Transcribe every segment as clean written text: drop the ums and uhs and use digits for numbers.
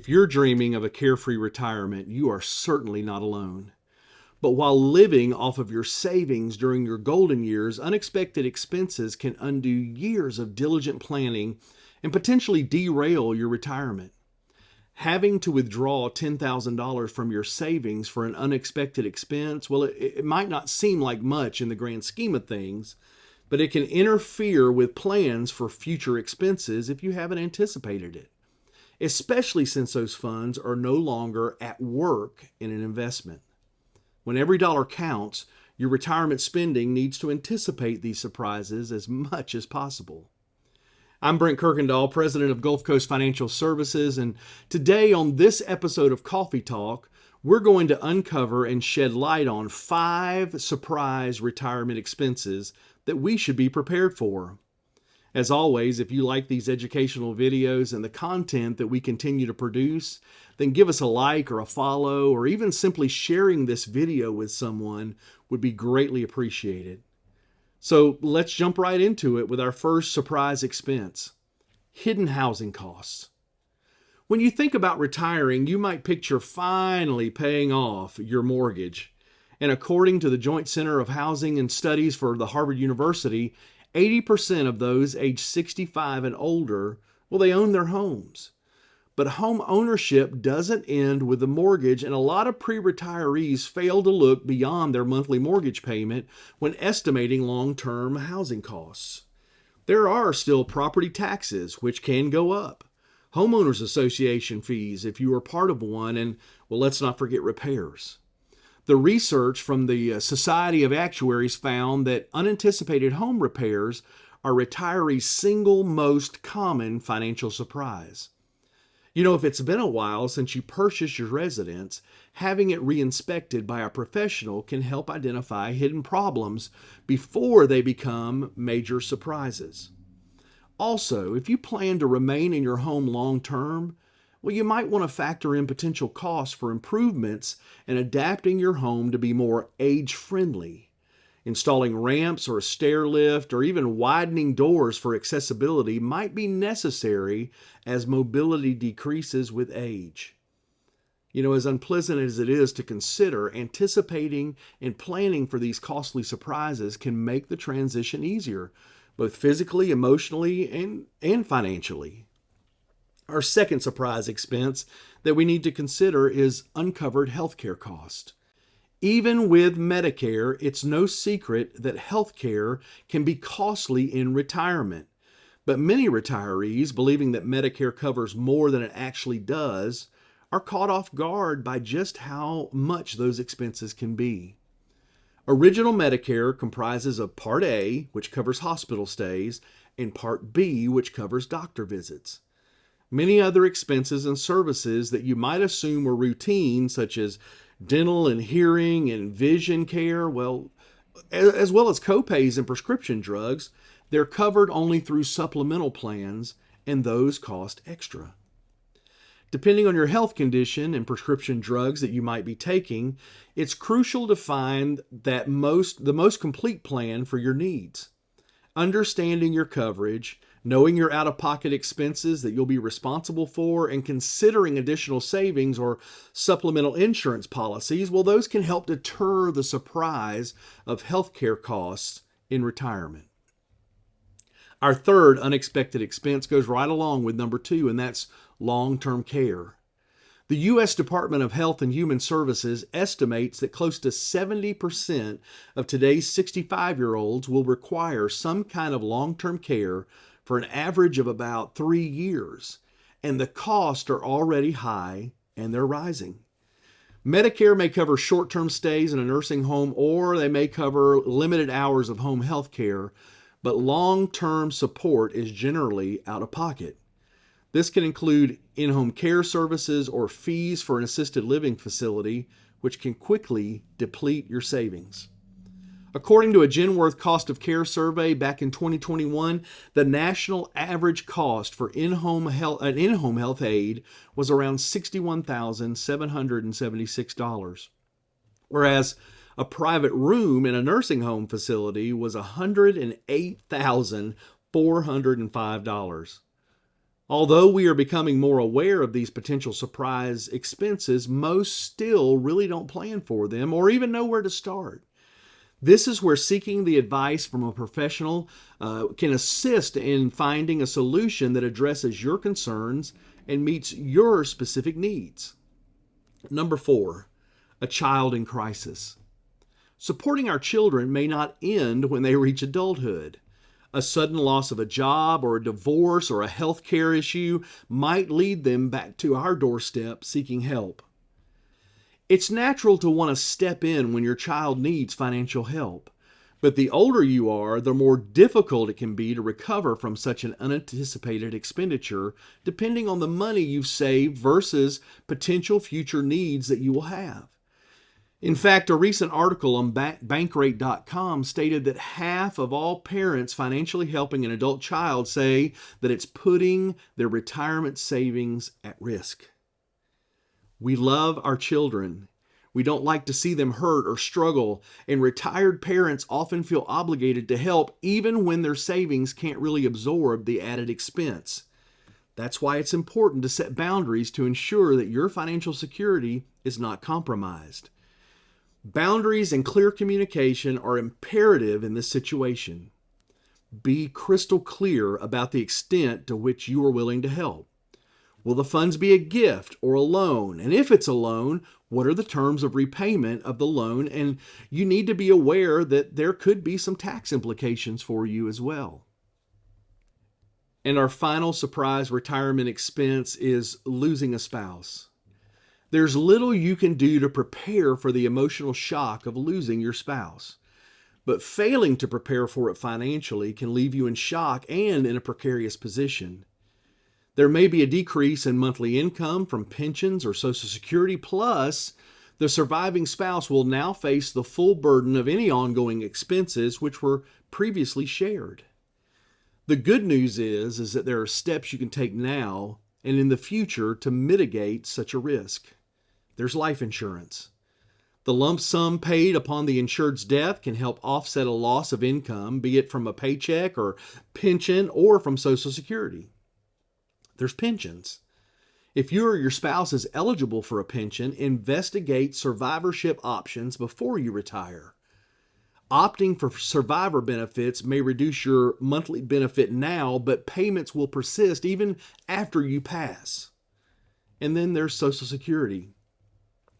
If you're dreaming of a carefree retirement, you are certainly not alone. But while living off of your savings during your golden years, unexpected expenses can undo years of diligent planning and potentially derail your retirement. Having to withdraw $10,000 from your savings for an unexpected expense, well, it might not seem like much in the grand scheme of things, but it can interfere with plans for future expenses if you haven't anticipated it, especially since those funds are no longer at work in an investment. When every dollar counts, your retirement spending needs to anticipate these surprises as much as possible. I'm Brent Kuykendall, president of GulfCoast Financial Services, and today on this episode of Coffee Talk, we're going to uncover and shed light on 5 surprise retirement expenses that we should be prepared for. As always, if you like these educational videos and the content that we continue to produce, then give us a like or a follow, or even simply sharing this video with someone would be greatly appreciated. So let's jump right into it with our first surprise expense: hidden housing costs. When you think about retiring, you might picture finally paying off your mortgage. And according to the Joint Center of Housing and Studies for the Harvard University, 80% of those aged 65 and older, well, they own their homes. But home ownership doesn't end with the mortgage, and a lot of pre-retirees fail to look beyond their monthly mortgage payment when estimating long-term housing costs. There are still property taxes, which can go up, homeowners association fees if you are part of one, and, well, let's not forget repairs. The research from the Society of Actuaries found that unanticipated home repairs are retirees' single most common financial surprise. You know, if it's been a while since you purchased your residence, having it re-inspected by a professional can help identify hidden problems before they become major surprises. Also, if you plan to remain in your home long term, well, you might want to factor in potential costs for improvements and adapting your home to be more age-friendly. Installing ramps or a stair lift or even widening doors for accessibility might be necessary as mobility decreases with age. You know, as unpleasant as it is to consider, anticipating and planning for these costly surprises can make the transition easier, both physically, emotionally, and financially. Our second surprise expense that we need to consider is uncovered healthcare cost. Even with Medicare, it's no secret that healthcare can be costly in retirement. But many retirees, believing that Medicare covers more than it actually does, are caught off guard by just how much those expenses can be. Original Medicare comprises of Part A, which covers hospital stays, and Part B, which covers doctor visits. Many other expenses and services that you might assume were routine, such as dental and hearing and vision care, well, as well as copays and prescription drugs, they're covered only through supplemental plans, and those cost extra. Depending on your health condition and prescription drugs that you might be taking, it's crucial to find the most complete plan for your needs. Understanding your coverage, knowing your out-of-pocket expenses that you'll be responsible for, and considering additional savings or supplemental insurance policies, well, those can help deter the surprise of healthcare costs in retirement. Our third unexpected expense goes right along with number 2, and that's long-term care. The U.S. Department of Health and Human Services estimates that close to 70% of today's 65-year-olds will require some kind of long-term care for an average of about 3 years, and the costs are already high and they're rising. Medicare may cover short-term stays in a nursing home, or they may cover limited hours of home health care, but long-term support is generally out of pocket. This can include in-home care services or fees for an assisted living facility, which can quickly deplete your savings. According to a Genworth Cost of Care survey back in 2021, the national average cost for an in-home health aid was around $61,776, whereas a private room in a nursing home facility was $108,405. Although we are becoming more aware of these potential surprise expenses, most still really don't plan for them or even know where to start. This is where seeking the advice from a professional can assist in finding a solution that addresses your concerns and meets your specific needs. Number 4, a child in crisis. Supporting our children may not end when they reach adulthood. A sudden loss of a job or a divorce or a health care issue might lead them back to our doorstep seeking help. It's natural to want to step in when your child needs financial help, but the older you are, the more difficult it can be to recover from such an unanticipated expenditure, depending on the money you've saved versus potential future needs that you will have. In fact, a recent article on Bankrate.com stated that half of all parents financially helping an adult child say that it's putting their retirement savings at risk. We love our children. We don't like to see them hurt or struggle, and retired parents often feel obligated to help even when their savings can't really absorb the added expense. That's why it's important to set boundaries to ensure that your financial security is not compromised. Boundaries and clear communication are imperative in this situation. Be crystal clear about the extent to which you are willing to help. Will the funds be a gift or a loan? And if it's a loan, what are the terms of repayment of the loan? And you need to be aware that there could be some tax implications for you as well. And our final surprise retirement expense is losing a spouse. There's little you can do to prepare for the emotional shock of losing your spouse. But failing to prepare for it financially can leave you in shock and in a precarious position. There may be a decrease in monthly income from pensions or Social Security, plus the surviving spouse will now face the full burden of any ongoing expenses which were previously shared. The good news is that there are steps you can take now and in the future to mitigate such a risk. There's life insurance. The lump sum paid upon the insured's death can help offset a loss of income, be it from a paycheck or pension or from Social Security. There's pensions. If you or your spouse is eligible for a pension, investigate survivorship options before you retire. Opting for survivor benefits may reduce your monthly benefit now, but payments will persist even after you pass. And then there's Social Security.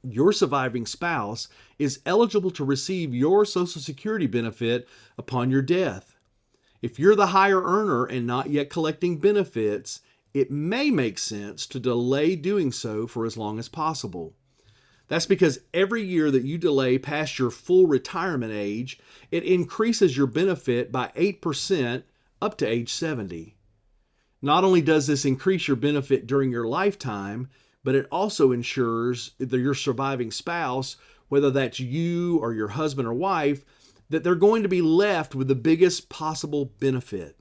Your surviving spouse is eligible to receive your Social Security benefit upon your death. If you're the higher earner and not yet collecting benefits, it may make sense to delay doing so for as long as possible. That's because every year that you delay past your full retirement age, it increases your benefit by 8% up to age 70. Not only does this increase your benefit during your lifetime, but it also ensures that your surviving spouse, whether that's you or your husband or wife, that they're going to be left with the biggest possible benefit.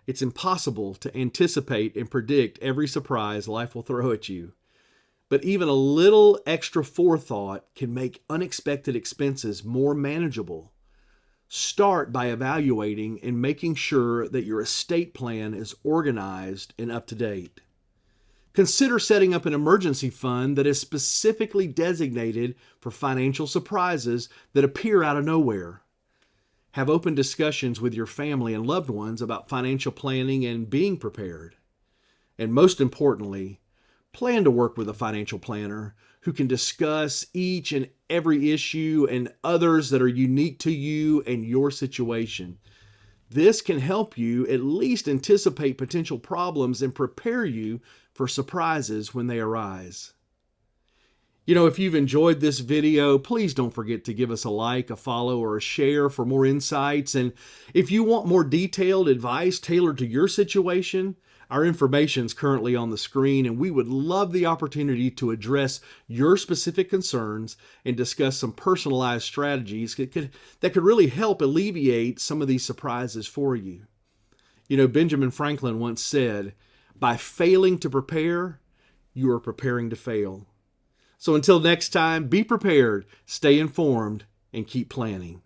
It's impossible to anticipate and predict every surprise life will throw at you. But even a little extra forethought can make unexpected expenses more manageable. Start by evaluating and making sure that your estate plan is organized and up to date. Consider setting up an emergency fund that is specifically designated for financial surprises that appear out of nowhere. Have open discussions with your family and loved ones about financial planning and being prepared. And most importantly, plan to work with a financial planner who can discuss each and every issue and others that are unique to you and your situation. This can help you at least anticipate potential problems and prepare you for surprises when they arise. If you've enjoyed this video, please don't forget to give us a like, a follow, or a share for more insights. And if you want more detailed advice tailored to your situation, our information is currently on the screen, and we would love the opportunity to address your specific concerns and discuss some personalized strategies that could really help alleviate some of these surprises for you. Benjamin Franklin once said, "By failing to prepare, you are preparing to fail." So until next time, be prepared, stay informed, and keep planning.